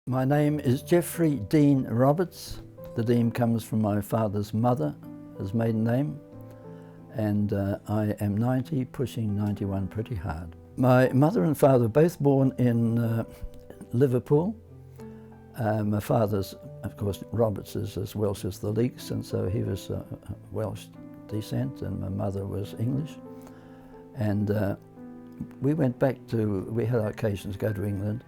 My name is Geoffrey Dean Roberts. The Dean comes from my father's mother, his maiden name, and I am 90, pushing 91 pretty hard. My mother and father were both born in Liverpool. My father's, of course, Roberts is as Welsh as the Leeks, and so he was Welsh descent, and my mother was English. And we went back to, we had our occasions to go to England,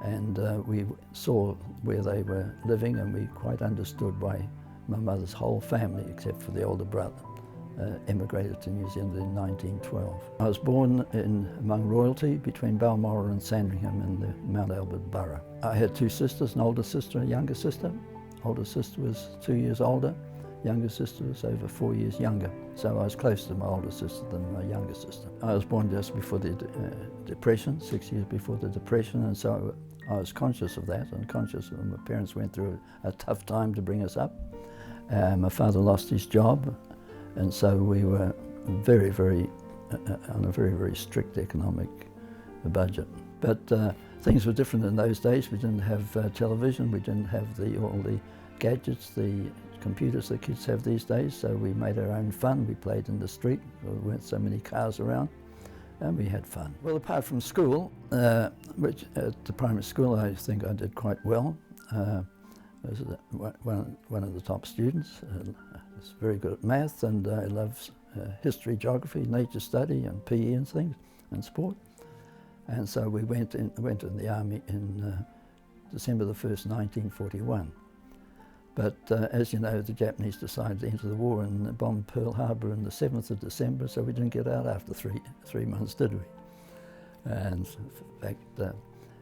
and we saw where they were living, and we quite understood why my mother's whole family, except for the older brother, emigrated to New Zealand in 1912. I was born among royalty between Balmoral and Sandringham in the Mount Albert borough. I had two sisters, an older sister and a younger sister. Older sister was 2 years older, younger sister was over 4 years younger. So I was closer to my older sister than my younger sister. I was born just before the Depression, 6 years before the Depression, and so I was conscious of that and conscious that my parents went through a tough time to bring us up. My father lost his job, and so we were on a very strict economic budget. But things were different in those days. We didn't have television, we didn't have all the gadgets, the computers that kids have these days, so we made our own fun. We played in the street, there weren't so many cars around, and we had fun. Well, apart from school, which at the primary school I think I did quite well. I was one of the top students. I was very good at math, and I loved history, geography, nature study, and PE and things, and sport. And so we went in the army in December the 1st, 1941. But as you know, the Japanese decided to enter the war and bomb Pearl Harbor on the 7th of December, so we didn't get out after three months, did we? And in fact,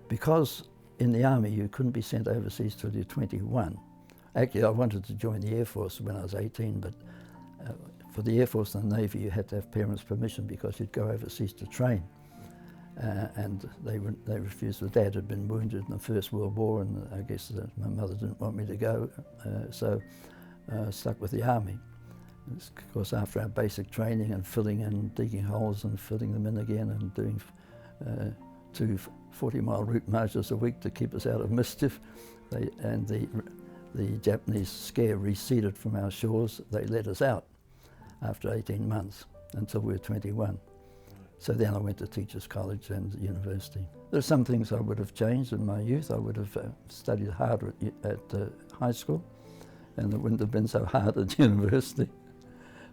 because in the army you couldn't be sent overseas till you're 21. Actually, I wanted to join the Air Force when I was 18, but for the Air Force and the Navy you had to have parents' permission because you'd go overseas to train. And they refused. The dad had been wounded in the First World War, and I guess my mother didn't want me to go, so stuck with the army. Of course, after our basic training and filling in, digging holes and filling them in again, and doing 2 40-mile route marches a week to keep us out of mischief, the Japanese scare receded from our shores. They let us out after 18 months until we were 21. So then I went to Teachers College and university. There are some things I would have changed in my youth. I would have studied harder at high school, and it wouldn't have been so hard at university.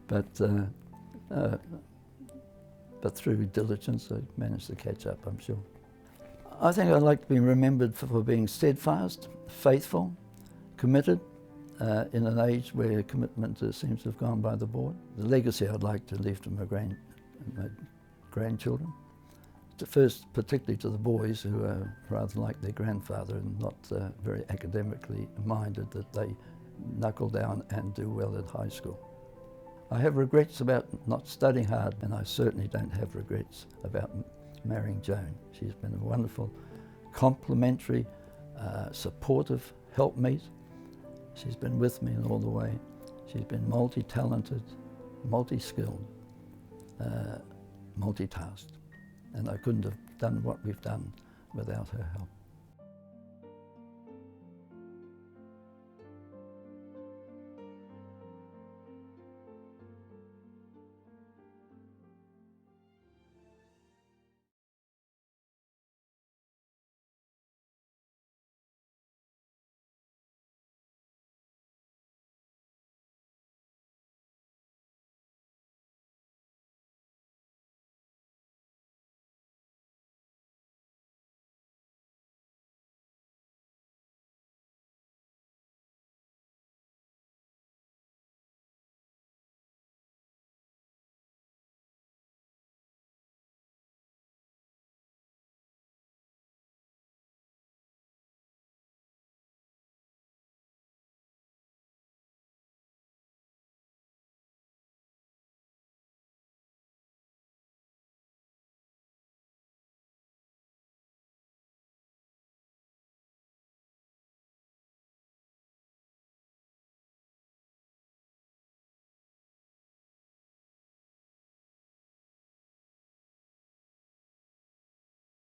But through diligence, I managed to catch up, I'm sure. I think I'd like to be remembered for being steadfast, faithful, committed, in an age where commitment seems to have gone by the board. The legacy I'd like to leave to my grandchildren. First, particularly to the boys who are rather like their grandfather and not very academically minded, that they knuckle down and do well at high school. I have regrets about not studying hard, and I certainly don't have regrets about marrying Joan. She's been a wonderful, complimentary, supportive helpmate. She's been with me all the way. She's been multi-talented, multi-skilled, multitasked, and I couldn't have done what we've done without her help.